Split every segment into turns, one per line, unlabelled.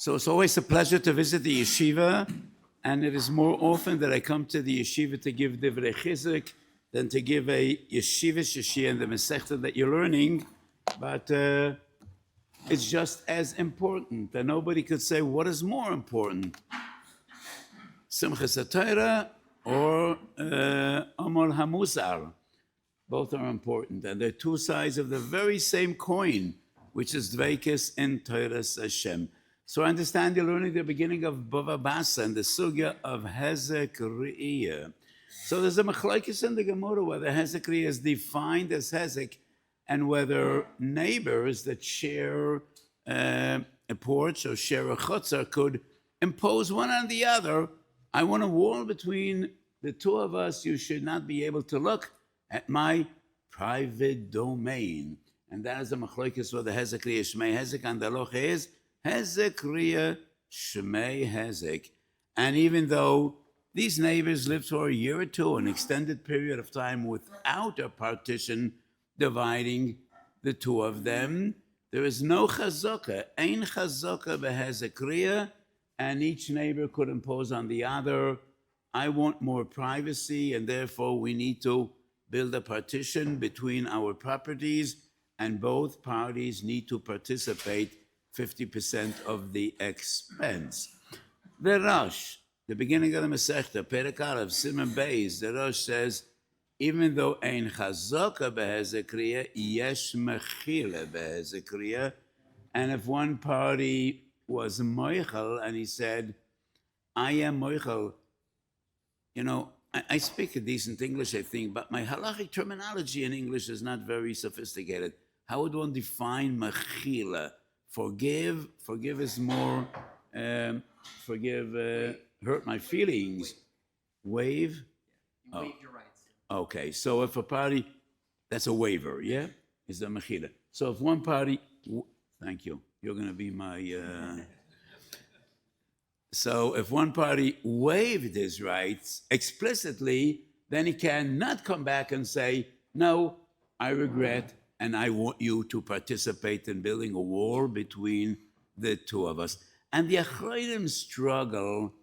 So it's always a pleasure to visit the yeshiva, and it is more often that I come to the yeshiva to give divrei chizuk than to give a yeshivish yeshia in the Masechta that you're learning, but it's just as important, and nobody could say what is more important, Simchas HaTorah or Amor HaMusar. Both are important, and they're two sides of the very same coin, which is Dveikis in Torahs Hashem. So I understand you're learning the beginning of Bava Basa and the sugya of Hezk Riyah. So there's a machlokes in the Gemara whether Hezk Riyah is defined as Hezk and whether neighbors that share a porch or share a chutzah could impose one on the other. I want a wall between the two of us. You should not be able to look at my private domain. And that is the machlokes for the Hezk Riyah Shmei Hezk, and the halacha is Hezk Riyah Shmei Hezk. And even though these neighbors lived for a year or two, an extended period of time without a partition dividing the two of them, there is no chazaka, ein chazaka behezek riyah, and each neighbor could impose on the other, I want more privacy, and therefore we need to build a partition between our properties, and both parties need to participate 50% of the expense. The Rosh, the beginning of the Masechta, Perek Aleph, Siman Beis, the Rosh says, even though ein chazaka behezek riyah, yesh mechila behezek riyah, and if one party was moichel and he said, I am moichel, you know, I speak a decent English, I think, but my halachic terminology in English is not very sophisticated. How would one define mechila? Forgive is more, hurt my feelings. Waive?
You waive your rights.
Okay, so if a party, that's a waiver, yeah? Is the mechila. So if one party, thank you, you're going to be my, so if one party waived his rights explicitly, then he cannot come back and say, no, I regret, and I want you to participate in building a wall between the two of us. And the Achronim struggle,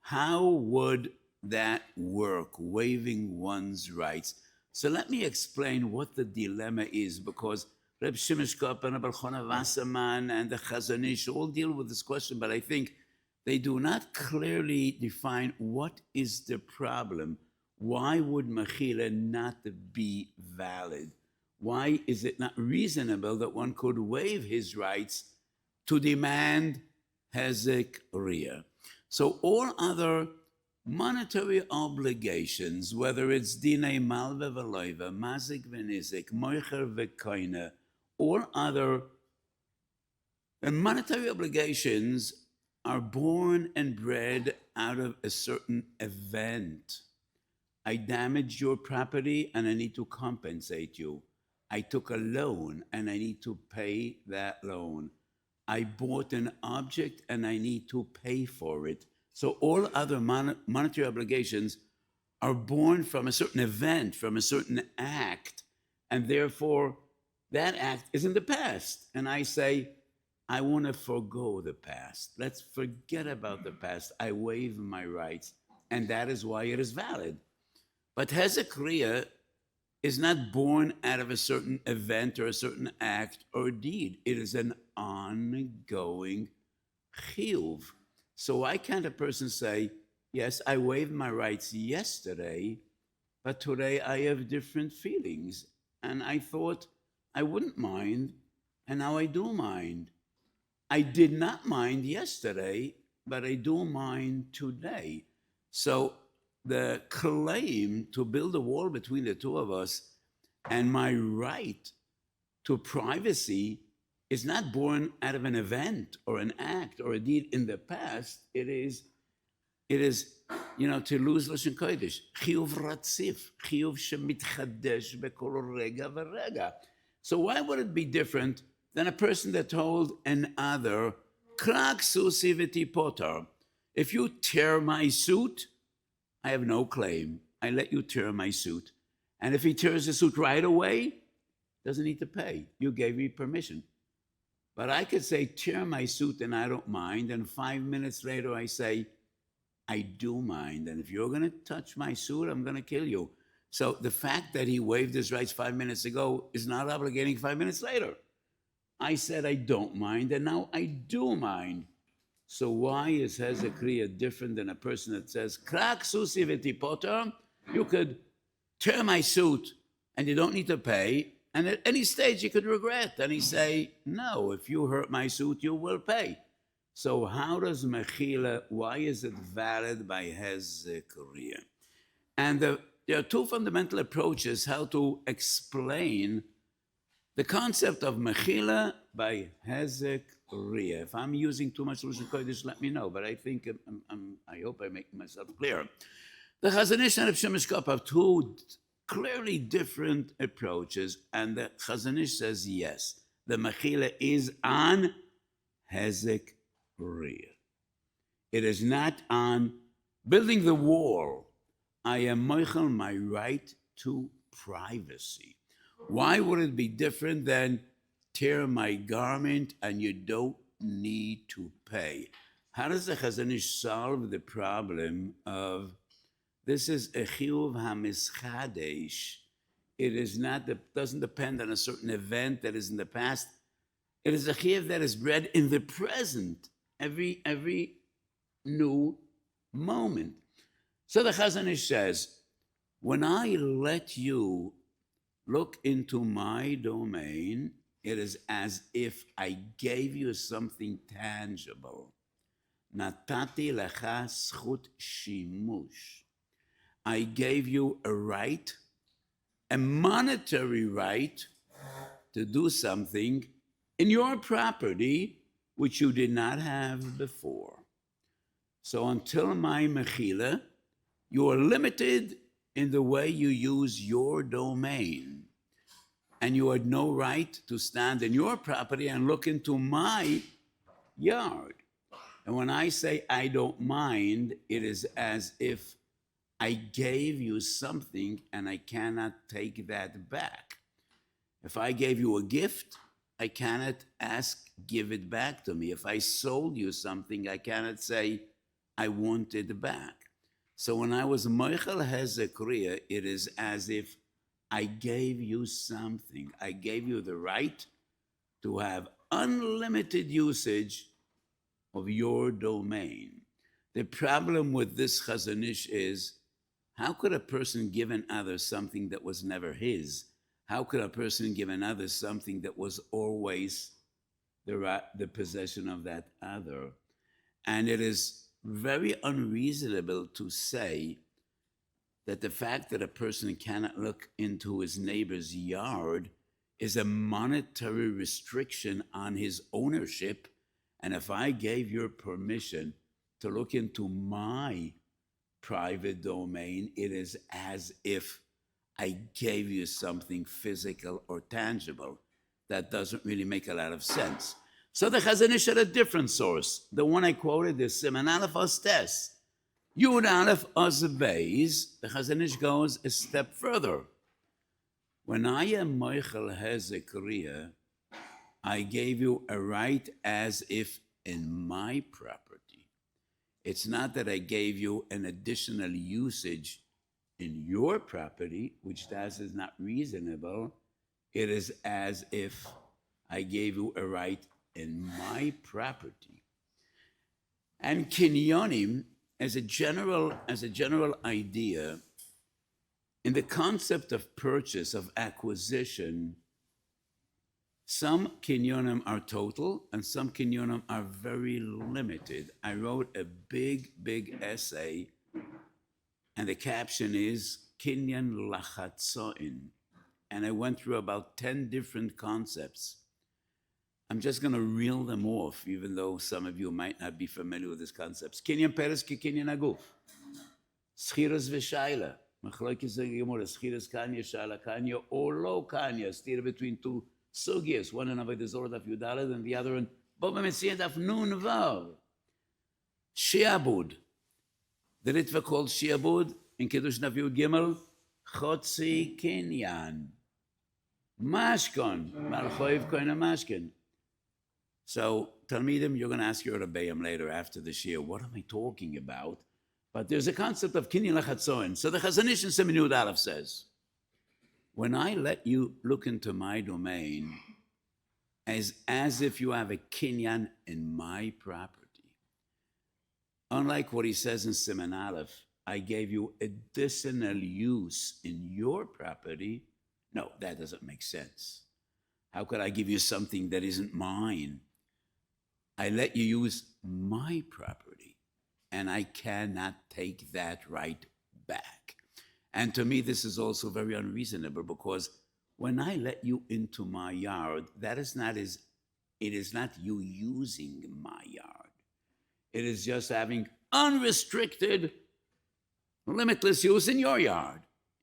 how would that work, waiving one's rights? So let me explain what the dilemma is, because Reb Shemesh Kopp and Reb Elchanan Wasserman and the Chazon Ish all deal with this question, but I think they do not clearly define what is the problem. Why would mechila not be valid? Why is it not reasonable that one could waive his rights to demand Hezk Riyah? So all other monetary obligations, whether it's dinei malva v'loiva, mazik v'nizik, moicher v'koina, all other monetary obligations are born and bred out of a certain event. I damaged your property and I need to compensate you. I took a loan and I need to pay that loan. I bought an object and I need to pay for it. So all other monetary obligations are born from a certain event, from a certain act, and therefore that act is in the past. And I say, I want to forego the past. Let's forget about the past. I waive my rights, and that is why it is valid. But Hezk Riyah is not born out of a certain event or a certain act or deed. It is an ongoing chiyuv. So why can't a person say, yes, I waived my rights yesterday, but today I have different feelings, and I thought I wouldn't mind, and now I do mind. I did not mind yesterday, but I do mind today. So the claim to build a wall between the two of us and my right to privacy is not born out of an event or an act or a deed in the past. It is, to lose Lashon Kodesh, chiyuv ratzif, chiyuv shemitchadesh bekol rega v'rega. So why would it be different than a person that told another, krak susi v'ti potar, if you tear my suit, I have no claim. I let you tear my suit. And if he tears the suit right away, doesn't need to pay. You gave me permission. But I could say, tear my suit and I don't mind. And 5 minutes later, I say, I do mind. And if you're going to touch my suit, I'm going to kill you. So the fact that he waived his rights 5 minutes ago is not obligating 5 minutes later. I said I don't mind, and now I do mind. So why is Hezk different than a person that says, Krak susi v'tipoter, you could tear my suit and you don't need to pay, and at any stage you could regret. And he say, no, if you hurt my suit, you will pay. So how does Mechila, why is it valid by Hezk? And there are two fundamental approaches how to explain the concept of Mechila by Hezk. If I'm using too much Lashon Kodesh, let me know. But I think I hope I make myself clear. The Chazon Ish and Reb Shemesh Kopp have two clearly different approaches, and the Chazon Ish says yes, the Mechila is on Hezk. It is not on building the wall. I am moichel my right to privacy. Why would it be different than tear my garment and you don't need to pay? How does the Chazon Ish solve the problem of this is a chiyuv hamischadesh? It is not, doesn't depend on a certain event that is in the past. It is a chiyuv that is bred in the present, every new moment. So the Chazon Ish says, when I let you look into my domain, it is as if I gave you something tangible. Natati lecha zchut shimush. I gave you a right, a monetary right to do something in your property which you did not have before. So until my Mechila, you are limited in the way you use your domain. And you had no right to stand in your property and look into my yard. And when I say I don't mind, it is as if I gave you something and I cannot take that back. If I gave you a gift, I cannot ask, give it back to me. If I sold you something, I cannot say, I want it back. So when I was Moichel Hezek, it is as if I gave you something. I gave you the right to have unlimited usage of your domain. The problem with this Chazon Ish is, how could a person give another something that was never his? How could a person give another something that was always the possession of that other? And it is very unreasonable to say that the fact that a person cannot look into his neighbor's yard is a monetary restriction on his ownership. And if I gave your permission to look into my private domain, it is as if I gave you something physical or tangible. That doesn't really make a lot of sense. So the Chazon Ish had a different source. The one I quoted is Siman Aleph Ostes. Yud Aleph Osbeis, the Chazon Ish goes a step further. When I am Moichel Hezek, I gave you a right as if in my property. It's not that I gave you an additional usage in your property, which that is not reasonable. It is as if I gave you a right in my property. And kinyonim, as a general idea, in the concept of purchase, of acquisition, some kinyonim are total and some kinyonim are very limited. I wrote a big essay, and the caption is Kinyan Lachatzoin. And I went through about 10 different concepts. I'm just going to reel them off, even though some of you might not be familiar with these concepts. Kinyan Peres ki Kinyan Aguf. Schiras v'shayla. Machlokes Gemara. Schiras kanya, shayla kanya, or lo kanya. Steer between two sugyas. One in Avodah Zorah daf Yudalad, and the other in Bava Metzia daf Nun Vav. Shiabud. The Ritva called Shiabud in Kiddush Daf Yud Gimel. Chotzi Kinyan. Mashkon. Malchoiv koina mashkin. So, Talmidim, you're going to ask your Rebbeim later after the Shir, what am I talking about? But there's a concept of kinyan lechatzoin. So the Chazon Ish in Siman Yud Aleph says, when I let you look into my domain as if you have a kinyan in my property, unlike what he says in Siman Aleph, I gave you additional use in your property. No, that doesn't make sense. How could I give you something that isn't mine? I let you use my property, and I cannot take that right back. And to me, this is also very unreasonable, because when I let you into my yard, it is not you using my yard. It is just having unrestricted, limitless use in your yard.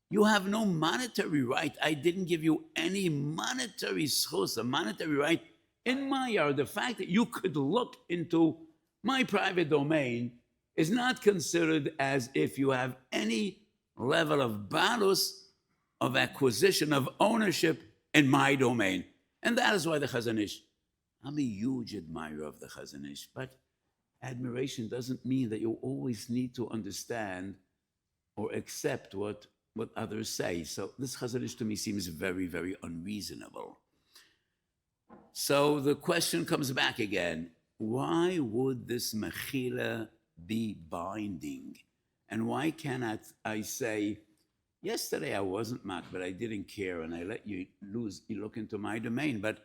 You have no monetary right. I didn't give you any monetary source, a monetary right in my yard. The fact that you could look into my private domain is not considered as if you have any level of balus, of acquisition, of ownership in my domain. And that is why the Chazon Ish, I'm a huge admirer of the Chazon Ish, but admiration doesn't mean that you always need to understand or accept what others say. So this Chazon Ish to me seems very, very unreasonable. So the question comes back again. Why would this mechila be binding? And why cannot I say, yesterday I wasn't mak, but I didn't care, and I let you look into my domain, but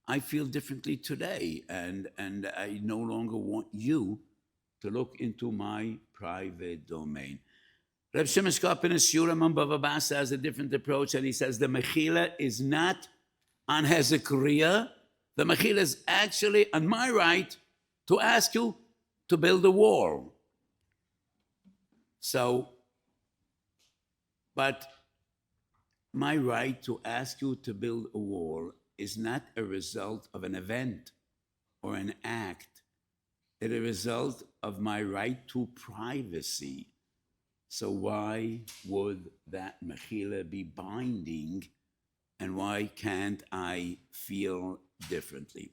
I feel differently today, and I no longer want you to look into my private domain. Reb Shimon Shkop in his Shuram Bava Basa has a different approach, and he says the mechila is not on Hezk Riyah. The mechila is actually on my right to ask you to build a wall. So, but my right to ask you to build a wall is not a result of an event or an act. It is a result of my right to privacy. So why would that mechila be binding, and why can't I feel differently?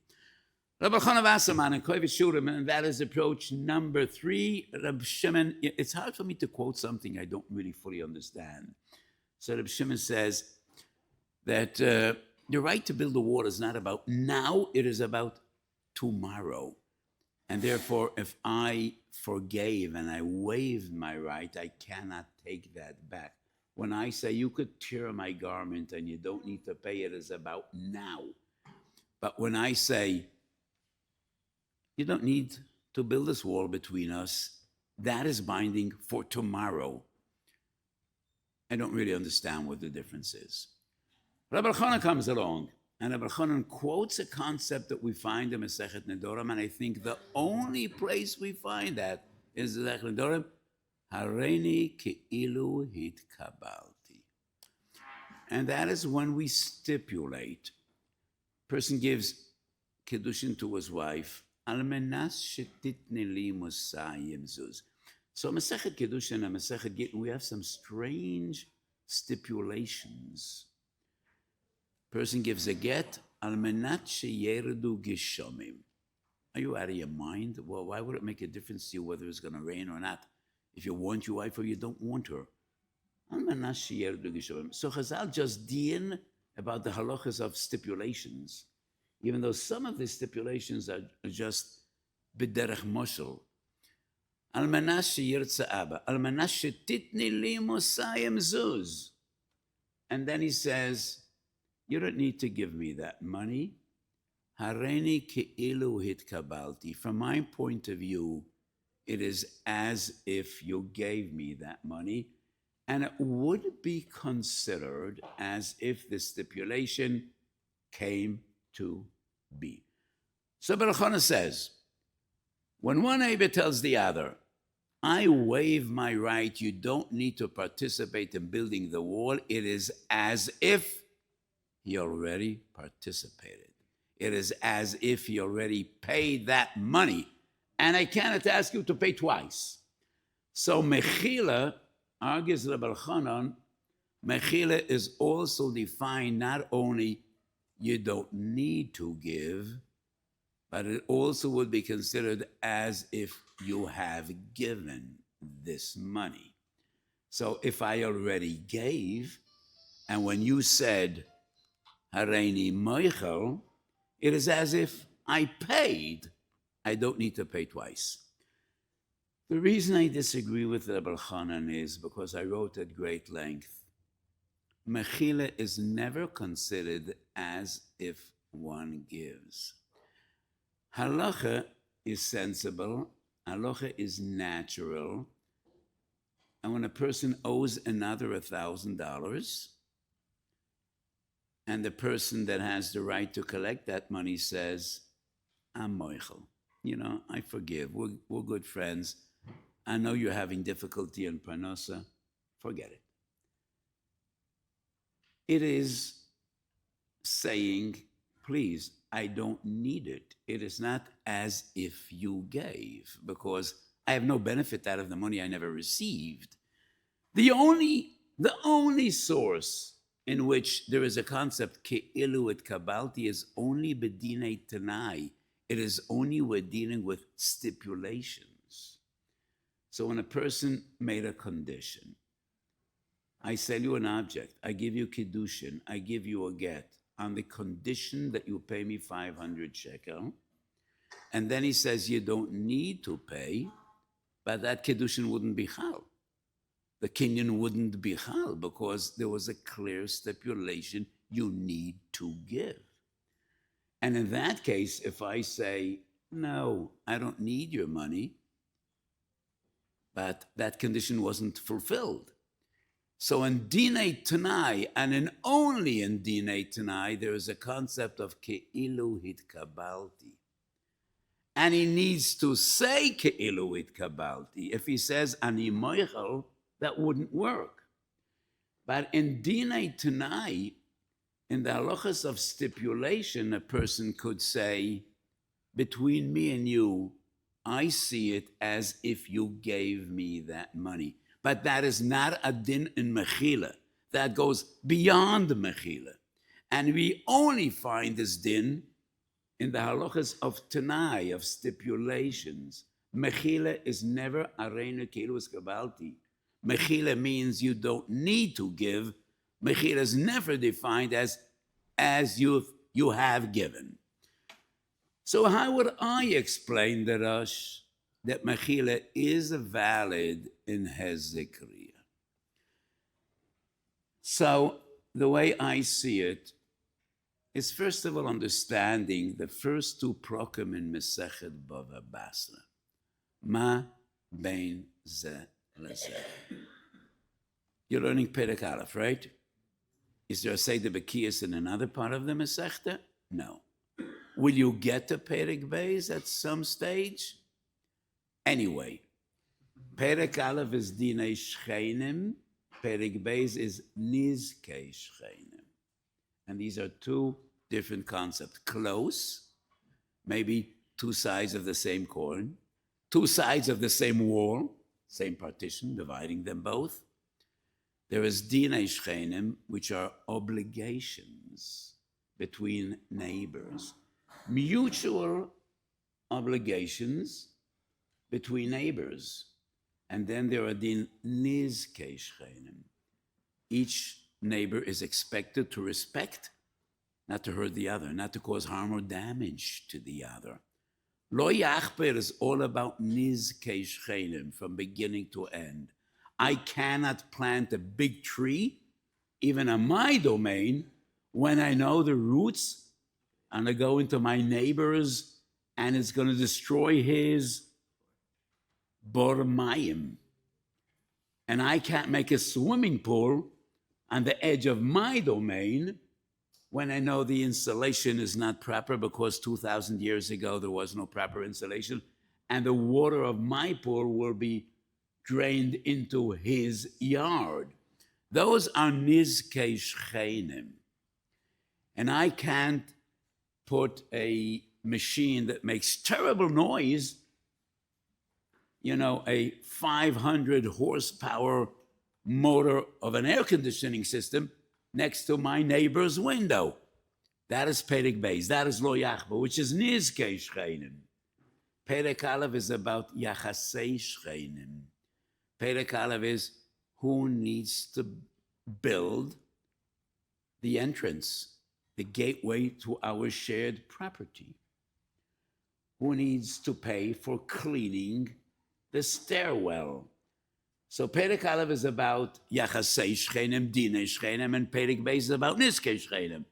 Rabbi Chana Wasserman and Kovetz Shurim, and that is approach number 3. Rabbi Shimon, it's hard for me to quote something I don't really fully understand. So Rabbi Shimon says that the right to build a wall is not about now, it is about tomorrow. And therefore, if I forgave and I waived my right, I cannot take that back. When I say you could tear my garment and you don't need to pay, it is about now. But when I say you don't need to build this wall between us, that is binding for tomorrow. I don't really understand what the difference is. Rabbi Chana comes along, and Rabbi Chana quotes a concept that we find in Masechet Nedorim, and I think the only place we find that is Masechet Nedorim, Hareini Keilu Hitkabalti. And that is when we stipulate, person gives Kiddushin to his wife, Al menas shetitne li musayim zuz. So Masechet Kiddushin and Masechet Gittin, we have some strange stipulations. Person gives a get, al menat sheyerdu gishomim. Are you out of your mind? Well, why would it make a difference to you whether it's going to rain or not? If you want your wife or you don't want her. Al menat sheyerdu gishomim. So Chazal just deal about the halachas of stipulations, even though some of the stipulations are just b'derech moshel. Al menat sheyirtza abba, al menat shetitni li musayim zuz. And then he says, you don't need to give me that money. Hareini keilu hitkabalti. From my point of view, it is as if you gave me that money, and it would be considered as if the stipulation came to be. So Baruch Hana says, when one neighbor tells the other, I waive my right, you don't need to participate in building the wall, it is as if he already participated. It is as if he already paid that money. And I cannot ask you to pay twice. So mechila, argues Rabbi Chanan, mechila is also defined not only you don't need to give, but it also would be considered as if you have given this money. So if I already gave, and when you said, Hareini Moichel, it is as if I paid. I don't need to pay twice. The reason I disagree with Rebbe Chanan is because I wrote at great length. Mechila is never considered as if one gives. Halacha is sensible. Halacha is natural. And when a person owes another $1,000, and the person that has the right to collect that money says, I'm moichel. I forgive. We're good friends. I know you're having difficulty in parnasa. Forget it. It is saying, please, I don't need it. It is not as if you gave, because I have no benefit out of the money I never received. The only source in which there is a concept ke'ilu et kabalti is only bedinei tanai. It is only we're dealing with stipulations. So when a person made a condition, I sell you an object, I give you kiddushin, I give you a get, on the condition that you pay me 500 shekel, and then he says you don't need to pay, but that kiddushin wouldn't be chal. The kinyan wouldn't be chal because there was a clear stipulation you need to give. And in that case, if I say, no, I don't need your money, but that condition wasn't fulfilled. So in Dinei Tanai, and only in Dinei Tanai, there is a concept of Ke'ilu Hitkabalti. And he needs to say Ke'ilu Hitkabalti. If he says Ani Moichel, that wouldn't work. But in Dinei Tanai, in the halachas of stipulation, a person could say, between me and you, I see it as if you gave me that money. But that is not a din in mechila. That goes beyond the mechila. And we only find this din in the halachas of tanai, of stipulations. Mechila is never areinu keilus kabalti. Mechila means you don't need to give. Mechila is never defined as you have given. So how would I explain the Rosh that mechila is valid in Hezk Riyah? So the way I see it is, first of all, understanding the first two prokim in Mesechet Bava Basra. Ma bein ze leze. You're learning Perek Aleph, right? Is there a Seder B'kiyas in another part of the Mesechta? No. Will you get to Perek Beis at some stage? Anyway, Perek Aleph is Dinei Shchenim, Perek Beis is Nizkei Shchenim. And these are two different concepts. Close, maybe two sides of the same coin, two sides of the same wall, same partition, dividing them both. There is Dinei Shchenim, which are obligations between neighbors. Mutual obligations between neighbors. And then there are din nizkei shchenim. Each neighbor is expected to respect, not to hurt the other, not to cause harm or damage to the other. Lo yachper is all about nizkei shchenim from beginning to end. I cannot plant a big tree, even on my domain, when I know the roots are going to go into my neighbor's and it's going to destroy his bormayim. And I can't make a swimming pool on the edge of my domain when I know the insulation is not proper because 2,000 years ago there was no proper insulation, and the water of my pool will be drained into his yard. Those are nizkei shchenim. And I can't put a machine that makes terrible noise, a 500 horsepower motor of an air conditioning system next to my neighbor's window. That is Perek Beis. That is Lo Yachba, which is Nizkei Shchenim. Perek Aleph is about Yachasei Shchenim. Perek Aleph is who needs to build the entrance, the gateway to our shared property. Who needs to pay for cleaning the stairwell? So Perek Aleph is about Yachasei Shchenim, Dinei Shchenim, and Perek Beis is about Nizkei Shchenim.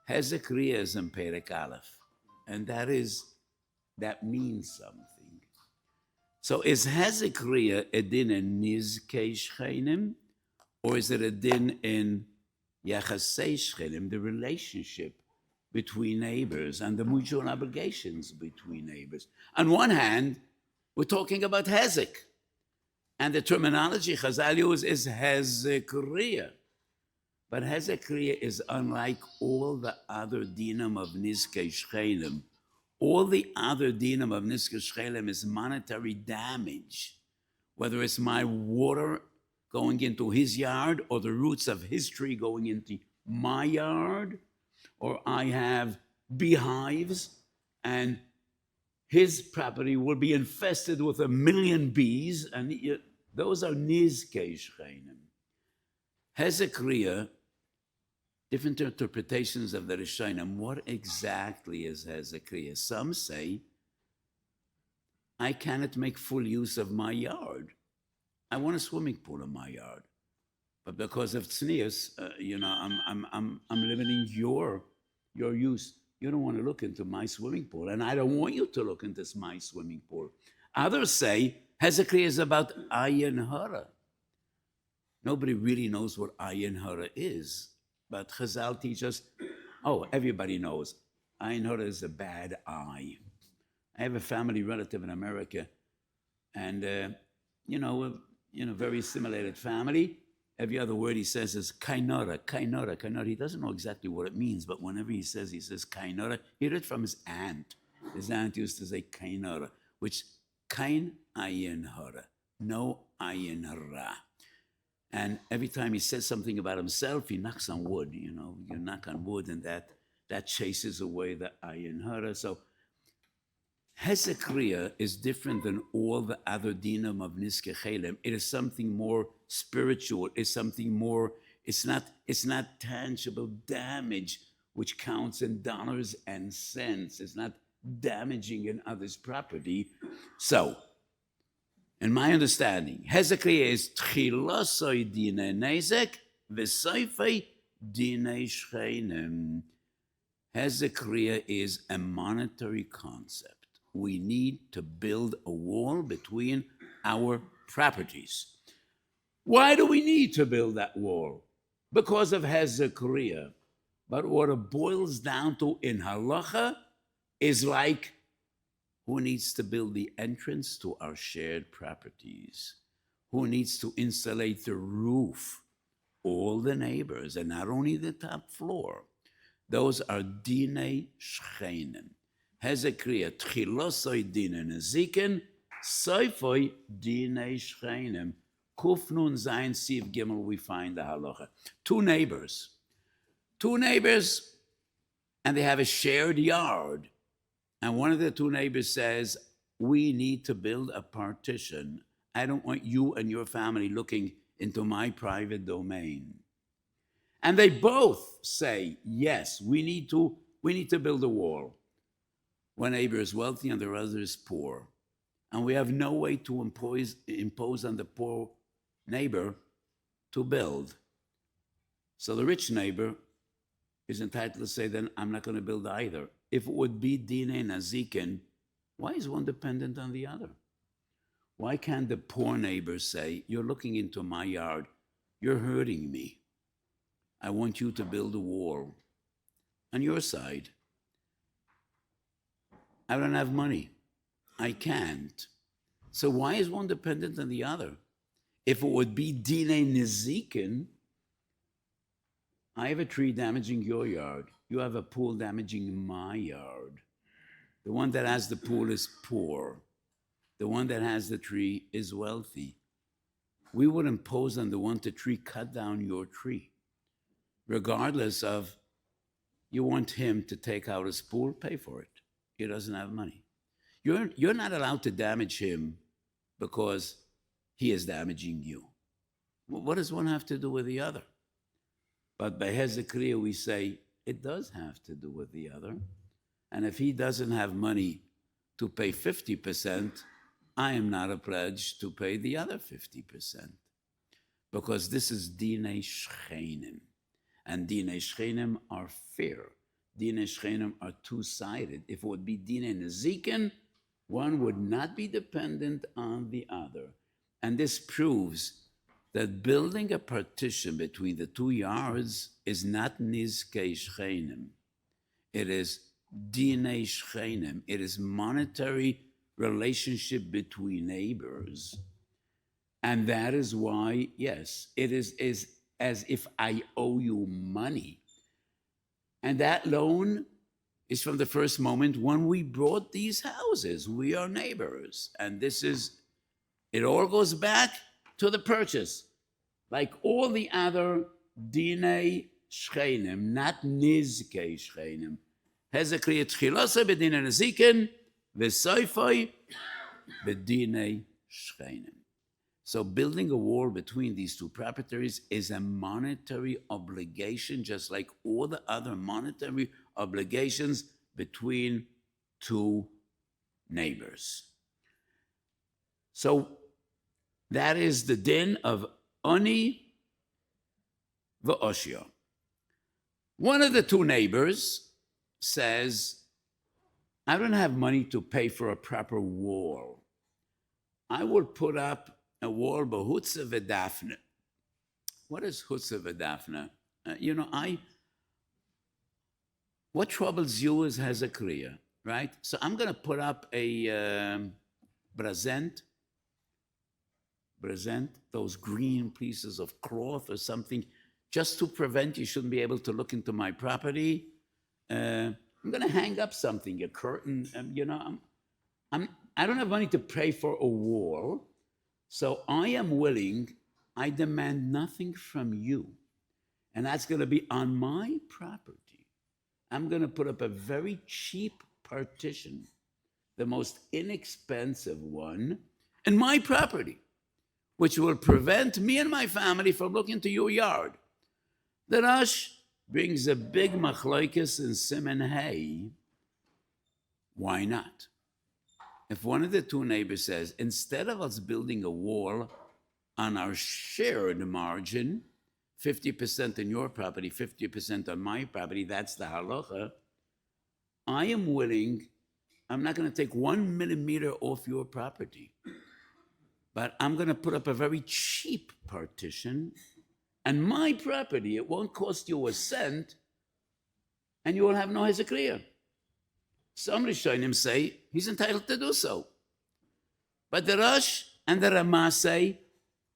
Hezk Riyah is in Perek Aleph, and that means something. So is Hezk Riyah a din in Nizkei Shchenim, or is it a din in Yachasei Shchenim, the relationship between neighbors and the mutual obligations between neighbors? On one hand, we're talking about Hezk, and the terminology Chazal use is Hezk Riyah. But Hezk Riyah is unlike all the other dinam of Nizkei Shchenim. All the other dinam of Nizkei Shchenim is monetary damage, whether it's my water going into his yard or the roots of his tree going into my yard, or I have beehives and his property will be infested with 1,000,000 bees, and those are Nizkei Shchenim. Hezk Riyah, different interpretations of the Rishonim. What exactly is Hezk Riyah? Some say, I cannot make full use of my yard. I want a swimming pool in my yard, but because of tznius, I'm limiting your use. You don't want to look into my swimming pool, and I don't want you to look into my swimming pool. Others say Hezk Riyah is about ayin hara. Nobody really knows what ayin hara is, but Chazal teach us, everybody knows. Ayin hara is a bad eye. I have a family relative in America, and, very assimilated family. Every other word he says is kainora, kainora, kainora. He doesn't know exactly what it means, but whenever he says kainora, he heard it from his aunt. His aunt used to say kainora, which kain ayin hara, no ayin hara. And every time he says something about himself, he knocks on wood. You knock on wood, and that chases away the ayin hara. So Hezk Riyah is different than all the other dinam of Nizkei Shchenim. It is something more spiritual. It's something more. It's not tangible damage which counts in dollars and cents. It's not damaging in others' property. So, in my understanding, Hezk Riyah is tchilasoi dinei nezek v'soifei dinei shchenim. Hezk Riyah is a monetary concept. We need to build a wall between our properties. Why do we need to build that wall? Because of Hezk Riyah. But what it boils down to in halacha is like, who needs to build the entrance to our shared properties? Who needs to insulate the roof? All the neighbors, and not only the top floor. Those are dinei shchenim. Hezk Riyah, tchilosoi dinei nezikin, soifoi dinei shchenim. Kuf nun zayin siv gimel, we find the halacha. Two neighbors, and they have a shared yard. And one of the two neighbors says, we need to build a partition. I don't want you and your family looking into my private domain. And they both say, yes, we need to build a wall. One neighbor is wealthy and the other is poor. And we have no way to impose on the poor neighbor to build. So the rich neighbor is entitled to say, then I'm not going to build either. If it would be dinei nazikin, why is one dependent on the other? Why can't the poor neighbor say, you're looking into my yard, you're hurting me. I want you to build a wall on your side. I don't have money. I can't. So why is one dependent on the other? If it would be dinei nazikin, I have a tree damaging your yard. You have a pool damaging my yard. The one that has the pool is poor. The one that has the tree is wealthy. We would impose on the one to tree, cut down your tree, regardless of, You want him to take out his pool, pay for it. He doesn't have money. You're not allowed to damage him because he is damaging you. What does one have to do with the other? But by Hezk we say it does have to do with the other. And if he doesn't have money to pay 50%, I am not obliged to pay the other 50%. Because this is Dinei Shchenim. And Dinei Shchenim are fair. Dinei Shchenim are two-sided. If it would be Dinei Nezikin, one would not be dependent on the other. And this proves that building a partition between the 2 yards is not Nizkei Shchenim. It is Dinei Shchenim. It is monetary relationship between neighbors. And that is why, yes, it is as if I owe you money. And that loan is from the first moment when we bought these houses. We are neighbors. And it all goes back to the purchase. Like all the other Dinei Shchenim, not Nizkei Shchenim. Hezk Tchilasa b'Dinei Nezikin, v'Soifoi b'Dinei Shchenim. So building a wall between these two properties is a monetary obligation, just like all the other monetary obligations between two neighbors. So that is the din of Oni v'Oshio. One of the two neighbors says, I don't have money to pay for a proper wall. I will put up a wall b'Hutza v'Dafna. What is Hutza v'Dafna? What troubles you is Hezk, right? So I'm going to put up a brezent, those green pieces of cloth or something, just to prevent you shouldn't be able to look into my property. I'm going to hang up something, a curtain. I don't have money to pay for a wall, so I am willing. I demand nothing from you, and that's going to be on my property. I'm going to put up a very cheap partition, the most inexpensive one, in my property, which will prevent me and my family from looking to your yard. The Rosh brings a big machlokes in Siman Hay. Why not? If one of the two neighbors says, instead of us building a wall on our shared margin, 50% on your property, 50% on my property, that's the halacha, I am willing, I'm not going to take 1 millimeter off your property, but I'm going to put up a very cheap partition, and my property, it won't cost you a cent, and you will have no Hezk. Some Rishonim say he's entitled to do so. But the Rosh and the Ramah say,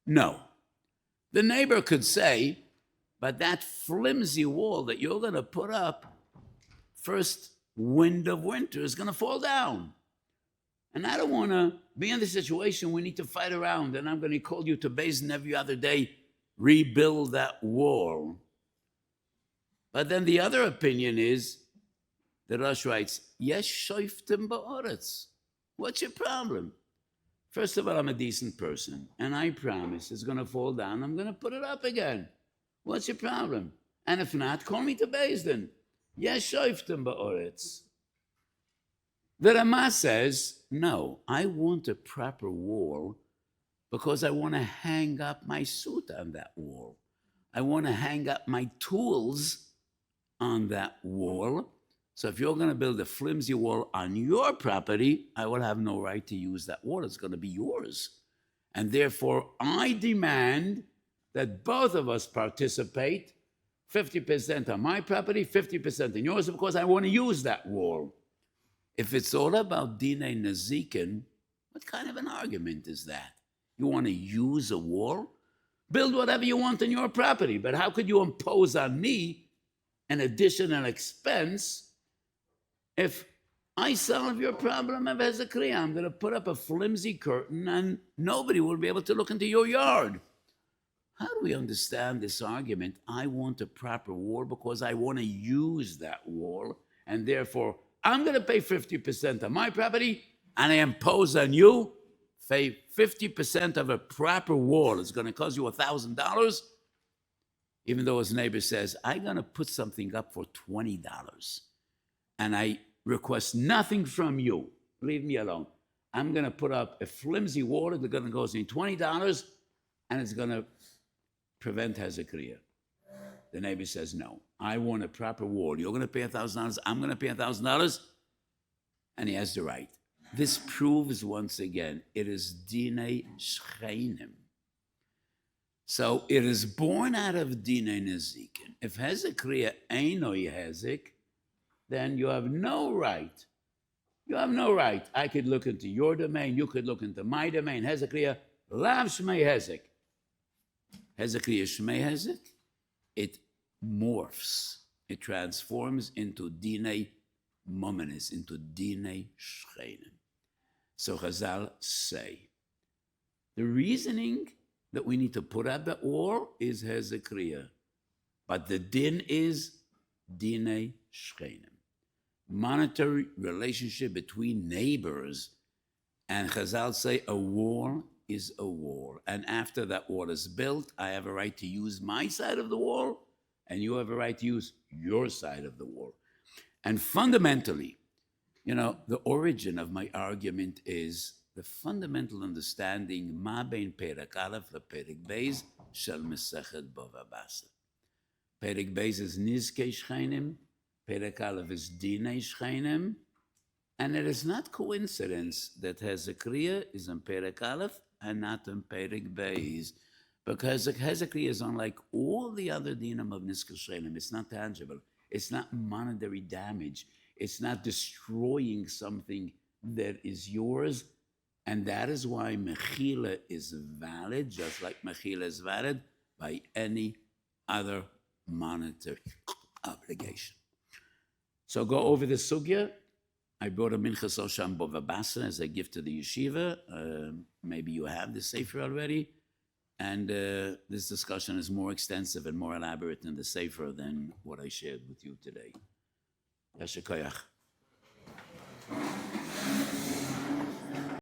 no. The neighbor could say, but that flimsy wall that you're going to put up, first wind of winter is going to fall down. And I don't want to be in the situation we need to fight around, and I'm going to call you to Beis every other day, rebuild that wall. But then the other opinion is, the Rosh writes, Yes, shoiftim ba'aretz. What's your problem? First of all, I'm a decent person, and I promise it's going to fall down. I'm going to put it up again. What's your problem? And if not, call me to Beis Din. Yes, shoiftim ba'aretz. The Ramah says, no, I want a proper wall because I want to hang up my suit on that wall. I want to hang up my tools on that wall. So if you're going to build a flimsy wall on your property, I will have no right to use that wall. It's going to be yours. And therefore, I demand that both of us participate, 50% on my property, 50% in yours, because I want to use that wall. If it's all about Dinei Nezikin, what kind of an argument is that? You want to use a wall? Build whatever you want on your property, but how could you impose on me an additional expense if I solve your problem of Hezk? I'm going to put up a flimsy curtain and nobody will be able to look into your yard. how do we understand this argument? I want a proper wall because I want to use that wall, and therefore I'm going to pay 50% of my property, and I impose on you, pay 50% of a proper wall. It's going to cost you $1,000, even though his neighbor says, I'm going to put something up for $20, and I request nothing from you. Leave me alone. I'm going to put up a flimsy wall that's going to cost me $20, and it's going to prevent Hezk. The neighbor says, no, I want a proper wall. You're going to pay $1,000. I'm going to pay $1,000. And he has the right. This proves once again, it is Dinei Shcheinim. So it is born out of Dinei Nezikin. If Hezk ain't no Hezk, then you have no right. You have no right. I could look into your domain. You could look into my domain. Hezk Lav Shmei Hezk. Hezk Shmei Hezk. It morphs. It transforms into Dinei Momenis, into Dinei Shcheinim. So Chazal say, the reasoning that we need to put up the wall is Hezk. But the din is Dinei Shcheinim. Monetary relationship between neighbors, and Chazal say a wall is a wall. And after that wall is built, I have a right to use my side of the wall, and you have a right to use your side of the wall. And fundamentally, the origin of my argument is the fundamental understanding ma bein Perek Aleph lePerek Beis shel Mesechet Bava Basra. Perek Beis is Nizkei Shcheinim, Perek Aleph is Dinei Shcheinim, and it is not coincidence that Hezek is in Perek Aleph and not in Perek Beis, because Hezek is unlike all the other dinim of Nizkei Shcheinim. It's not tangible. It's not monetary damage. It's not destroying something that is yours. And that is why Mechila is valid, just like Mechila is valid by any other monetary obligation. So go over the sugya. I brought a Minchas Osham Bava Basra as a gift to the yeshiva. Maybe you have the sefer already. And this discussion is more extensive and more elaborate in the sefer than what I shared with you today. Yashikoyach.